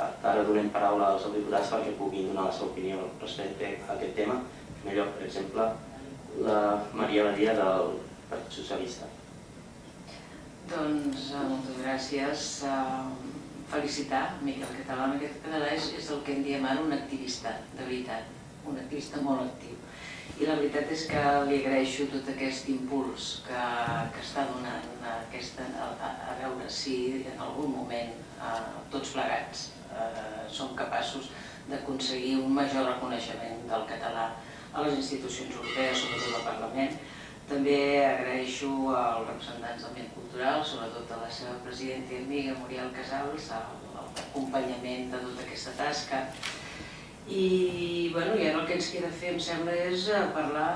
Ara donem paraula als diputats perquè puguin donar la seva opinió respecte a aquest tema. En primer lloc, per exemple, la Maria Badia del Partit Socialista. Doncs moltes gràcies. Felicitar Miquel Català. Miquel Català és el que en diem ara un activista, de veritat, un activista molt actiu. I la veritat és que li agraeixo tot aquest impuls que està donant a veure si en algun moment tots plegats som capaços d'aconseguir un major reconeixement del català a les institucions europees, sobretot al Parlament. També agraeixo als representants del món cultural, sobretot a la seva presidenta i amiga Muriel Casals, l'acompanyament de tota aquesta tasca. I ara el que ens queda fer, em sembla, és parlar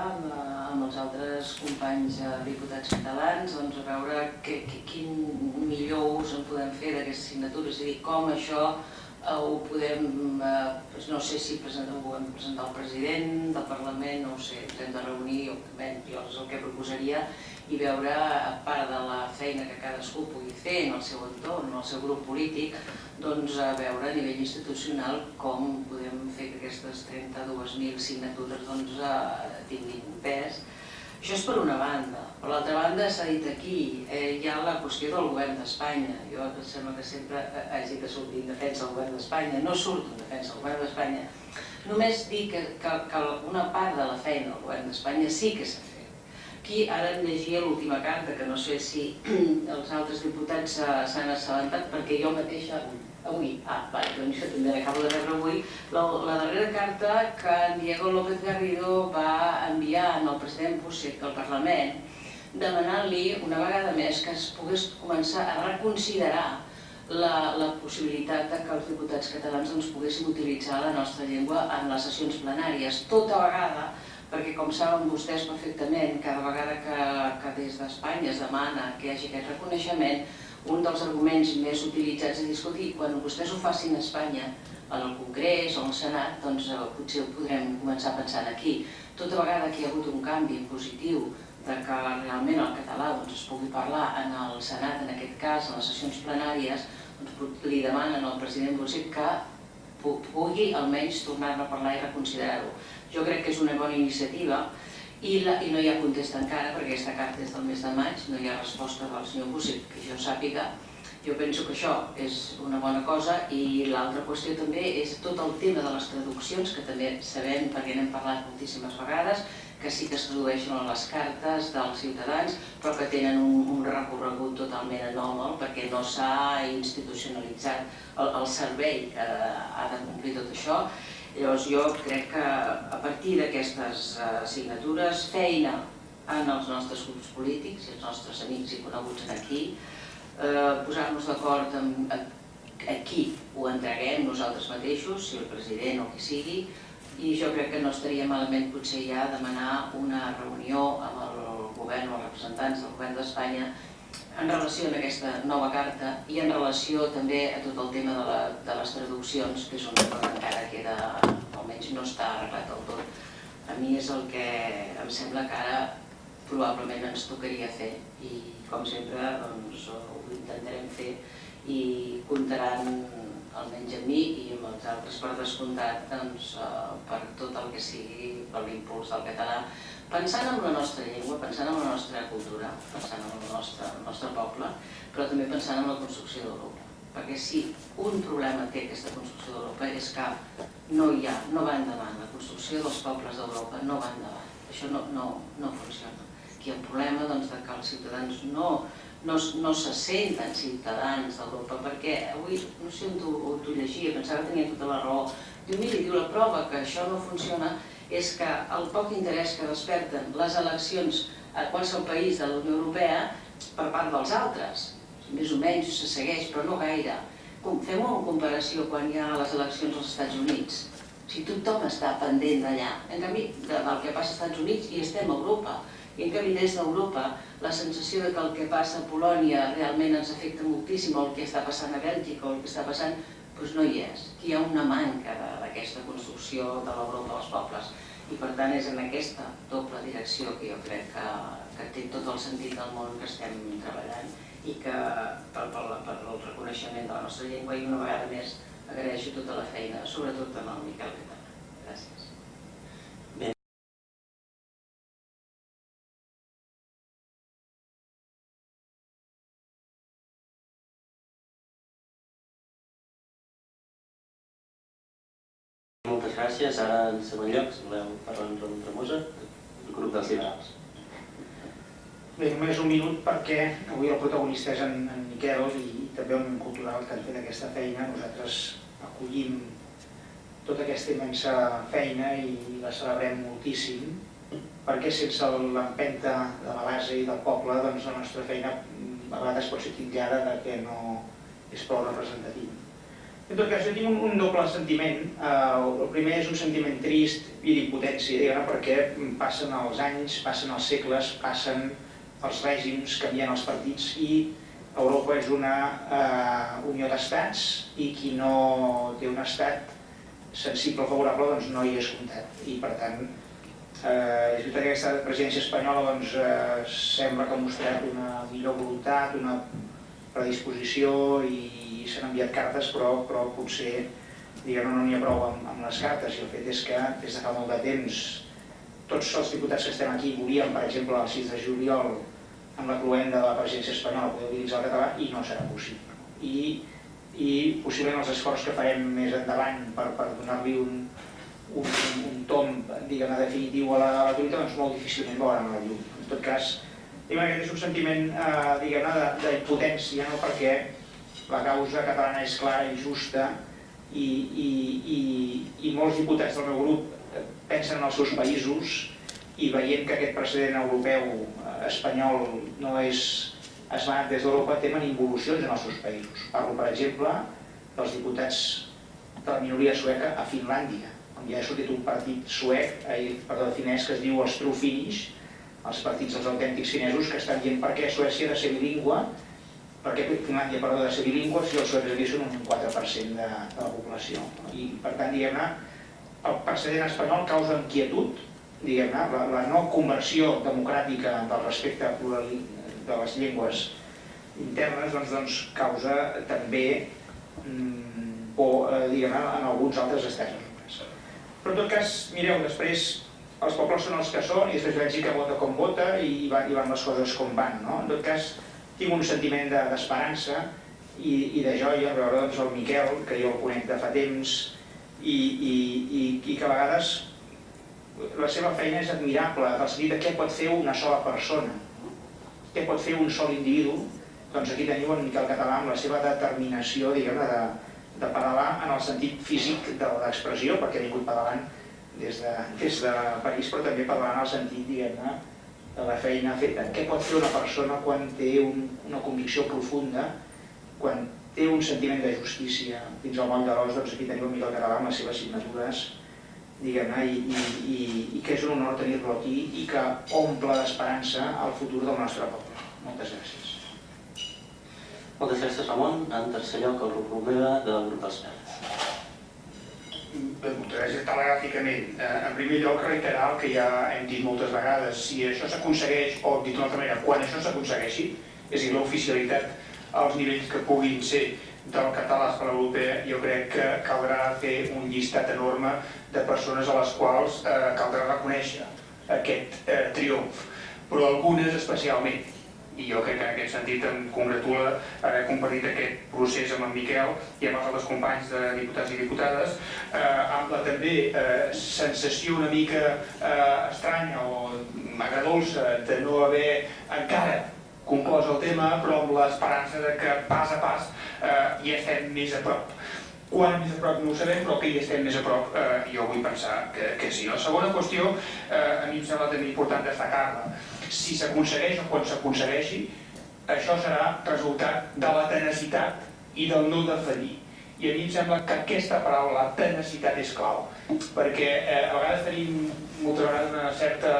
amb els altres companys diputats catalans, a veure quin millor ús en podem fer d'aquestes signatures, és a dir, com això ho podem, no sé si ho podem presentar al president del Parlament, no ho sé, ens hem de reunir, jo és el que proposaria, i veure, a part de la feina que cadascú pugui fer en el seu entorn, en el seu grup polític, doncs a veure a nivell institucional com podem fer que aquestes 32.000 signatures tinguin pes. Això és per una banda. Per l'altra banda, s'ha dit aquí, hi ha la qüestió del govern d'Espanya. Jo em sembla que sempre hagi de sortir en defensa del govern d'Espanya. No surto en defensa del govern d'Espanya. Només dic que una part de la feina del govern d'Espanya sí que s'ha fet. Aquí ara em llegia l'última carta, que no sé si els altres diputats s'han assabentat, perquè jo mateixa avui, doncs jo també l'acabo de rebre avui, la darrera carta que en Diego López Garrido va enviar al president Busset al Parlament, demanant-li una vegada més que es pogués començar a reconsiderar la possibilitat que els diputats catalans poguessin utilitzar la nostra llengua en les sessions plenàries, tota vegada, perquè com saben vostès perfectament, cada vegada que des d'Espanya es demana que hi hagi aquest reconeixement, un dels arguments més utilitzats és dir, escolti, quan vostès ho facin a Espanya, al Congrés o al Senat, doncs potser ho podrem començar pensant aquí. Tota vegada que hi ha hagut un canvi positiu que realment el català es pugui parlar en el Senat, en aquest cas, en les sessions plenàries, li demanen al president Busset que pugui almenys tornar-ne a parlar i reconsiderar-ho. Jo crec que és una bona iniciativa i no hi ha contesta encara, perquè aquesta carta és del mes de maig, no hi ha resposta del senyor Busset, que jo sàpiga. Jo penso que això és una bona cosa i l'altra qüestió també és tot el tema de les traduccions, que també sabem, perquè n'hem parlat moltíssimes vegades, que sí que es tradueixen a les cartes dels ciutadans, però que tenen un recorregut totalment anòmal perquè no s'ha institucionalitzat el servei que ha de complir tot això. Llavors jo crec que a partir d'aquestes signatures, feina en els nostres grups polítics i els nostres amics i coneguts aquí, posar-nos d'acord a qui ho entreguem nosaltres mateixos, si el president o qui sigui, i jo crec que no estaria malament potser ja demanar una reunió amb el govern o els representants del govern d'Espanya en relació amb aquesta nova carta i en relació també a tot el tema de les traduccions, que és una cosa que encara queda, almenys no està arreglat del tot. A mi és el que em sembla que ara probablement ens tocaria fer i com sempre ho intentarem fer i comptaran almenys amb mi i amb els altres per descomptat per tot el que sigui per l'impuls del català, pensant en la nostra llengua, pensant en la nostra cultura, pensant en el nostre poble, però també pensant en la construcció d'Europa. Perquè si un problema té aquesta construcció d'Europa és que no va endavant, la construcció dels pobles d'Europa no va endavant, això no funciona. Aquí hi ha un problema que els ciutadans no se senten ciutadans d'Europa, perquè avui, no sé on t'ho llegia, pensava que tenia tota la raó. Diu, mira, la prova que això no funciona és que el poc interès que desperten les eleccions a qualsevol país de la Unió Europea per part dels altres, més o menys se segueix, però no gaire. Fem una comparació quan hi ha les eleccions als Estats Units. Si tothom està pendent d'allà, en canvi, del que passa als Estats Units i estem a Europa. I en canvi des d'Europa la sensació que el que passa a Polònia realment ens afecta moltíssim, o el que està passant a Bèlgica o el que està passant, doncs no hi és. Aquí hi ha una manca d'aquesta construcció de l'Europa dels pobles. I per tant és en aquesta doble direcció que jo crec que té tot el sentit del món que estem treballant i que per el reconeixement de la nostra llengua i una vegada més agraeixo tota la feina, sobretot amb el Miquel Català. Gràcies. Moltes gràcies. Ara, en segon lloc, si voleu parlar amb Ramon Tremosa, el grup dels liberals. Bé, només un minut perquè avui el protagonista és en Miquel i també el Òmnium Cultural que han fet aquesta feina. Nosaltres acollim tota aquesta immensa feina i la celebrem moltíssim perquè sense l'empenta de la base i del poble doncs la nostra feina a vegades pot ser titllada que no és prou representativa. En tot cas, jo tinc un doble sentiment. El primer és un sentiment trist i d'impotència, perquè passen els anys, passen els segles, passen els règims, canvien els partits i Europa és una unió d'estats i qui no té un estat sensible o favorable doncs no hi és comptat. I per tant, és veritat que aquesta presidència espanyola sembla que ha mostrat una millor voluntat, una predisposició i s'han enviat cartes, però potser no n'hi ha prou amb les cartes. I el fet és que des de fa molt de temps tots els diputats que estem aquí volíem, per exemple, el 6 de juliol, amb la cloenda de la presidència espanyola, poder utilitzar el català i no serà possible. I possiblement els esforços que farem més endavant per donar-li un tom definitiu a la lluita doncs molt difícilment veuran la llum. En tot cas, aquest és un sentiment d'impotència perquè la causa catalana és clara i justa i molts diputats del meu grup pensen en els seus països i veient que aquest precedent europeu espanyol no és esmenat des d'Europa, temen involucions en els seus països. Parlo, per exemple, dels diputats de la minoria sueca a Finlàndia, on ja ha sortit un partit finès que es diu els True Finnish, els partits dels autèntics finesos, que estan dient per què Suècia ha de ser bilingüe, per què Finlàndia ha de ser bilingüe si els suecs aquí són un 4% de la població. I per tant, diguem-ne, el precedent espanyol causa inquietud, la no conversió democràtica del respecte de les llengües internes doncs causa també por en alguns altres estats membres. Però en tot cas, mireu, després els pobles són els que són i després Bèlgica vota com vota i van les coses com van. En tot cas, tinc un sentiment d'esperança i de joia en veure el Miquel, que jo el conec de fa temps i que a vegades la seva feina és admirable, en el sentit de què pot fer una sola persona, què pot fer un sol individu. Doncs aquí teniu en Miquel Català amb la seva determinació de pedalar en el sentit físic de l'expressió, perquè ha vingut pedalant des de París, però també pedalant en el sentit de la feina feta. Què pot fer una persona quan té una convicció profunda, quan té un sentiment de justícia fins al moll de l'os? Doncs aquí teniu en Miquel Català amb les seves signatures, i que és un honor tenir-lo aquí i que omple d'esperança el futur del nostre poble. Moltes gràcies. Moltes gràcies, Ramon. En tercer lloc, el Rup Romeva, del grup dels Verds. Moltes gràcies telegràficament. En primer lloc, reiterar el que ja hem dit moltes vegades. Si això s'aconsegueix, o dit d'una altra manera, quan això s'aconsegueixi, és a dir, l'oficialitat als nivells que puguin ser del català a l'escola europea, jo crec que caldrà fer un llistat enorme de persones a les quals caldrà reconèixer aquest triomf, però algunes especialment. I jo crec que en aquest sentit em congratula haver compartit aquest procés amb en Miquel i amb els altres companys de diputats i diputades, amb la també sensació una mica estranya o agredolça de no haver encara conclòs el tema, però amb l'esperança que pas a pas hi estem més a prop. Quan més a prop no ho sabem, però que hi estem més a prop jo vull pensar que sí. La segona qüestió a mi em sembla també important destacar-la. Si s'aconsegueix o quan s'aconsegueixi, això serà resultat de la tenacitat i del no defallir. I a mi em sembla que aquesta paraula, tenacitat, és clau, perquè a vegades tenim moltes vegades una certa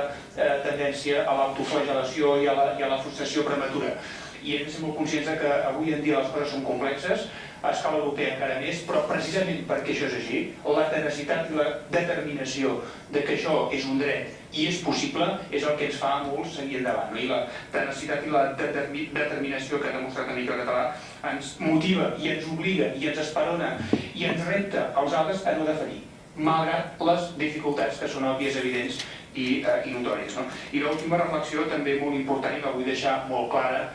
tendència a l'autoflagel·lació i a la frustració prematura. I hem de ser molt conscients que avui en dia les coses són complexes, a escala europea encara més, però precisament perquè això és així, la tenacitat i la determinació de que això és un dret i és possible és el que ens fa a molts seguir endavant. I la tenacitat i la determinació que ha demostrat Miquel Català ens motiva i ens obliga i ens esperona i ens repta als altres a no defallir, malgrat les dificultats que són òbvies, evidents i notòries. I l'última reflexió, també molt important i la vull deixar molt clara,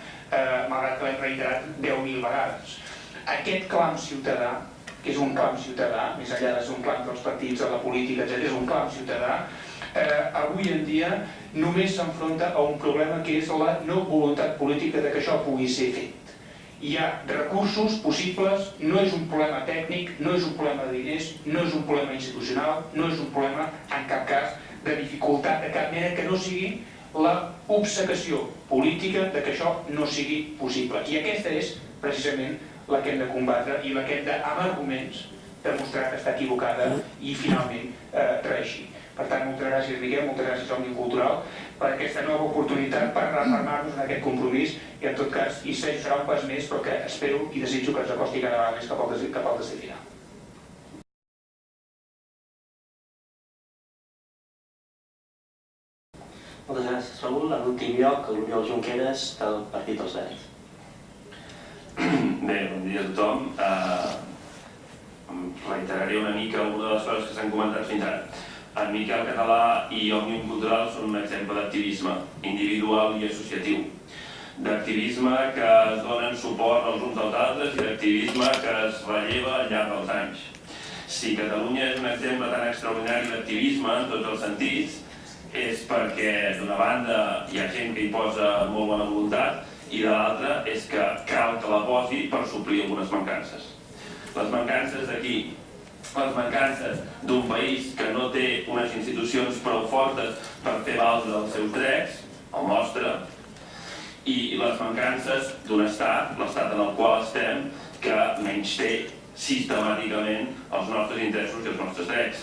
malgrat que l'hem reiterat 10.000 vegades. Aquest clam ciutadà, que és un clam ciutadà, més enllà de ser un clam dels partits, de la política, etc., és un clam ciutadà, avui en dia només s'enfronta a un problema que és la no voluntat política de que això pugui ser fet. Hi ha recursos possibles, no és un problema tècnic, no és un problema de diners, no és un problema institucional, no és un problema, en cap cas, de dificultat de cap mena que no sigui la obcecació política de que això no sigui possible. I aquesta és precisament la que hem de combatre i la que hem de, amb arguments, demostrar que està equivocada i finalment reeixir. Per tant, moltes gràcies, Miquel, moltes gràcies Òmnium Cultural per aquesta nova oportunitat, per refermar-nos en aquest compromís i en tot cas, i serà un pas més, però que espero i desitjo que ens acosti cada vegada més cap al destí final. Moltes gràcies, Raül. En l'últim lloc, l'Oriol Junqueras, del Partit dels Verds. Bé, bon dia a tothom. Reiteraré una mica alguna de les coses que s'han comentat fins ara. En Miquel Català i Òmnium Cultural són un exemple d'activisme individual i associatiu. D'activisme que es donen suport els uns als altres i d'activisme que es relleva al llarg dels anys. Si Catalunya és un exemple tan extraordinari d'activisme en tots els sentits, és perquè d'una banda hi ha gent que hi posa molt bona voluntat i de l'altra és que cal que la posi per suplir algunes mancances. Les mancances d'aquí, les mancances d'un país que no té unes institucions prou fortes per fer valdre els seus drets, el nostre, i les mancances d'un estat, l'estat en el qual estem, que menysté sistemàticament els nostres interessos i els nostres drets.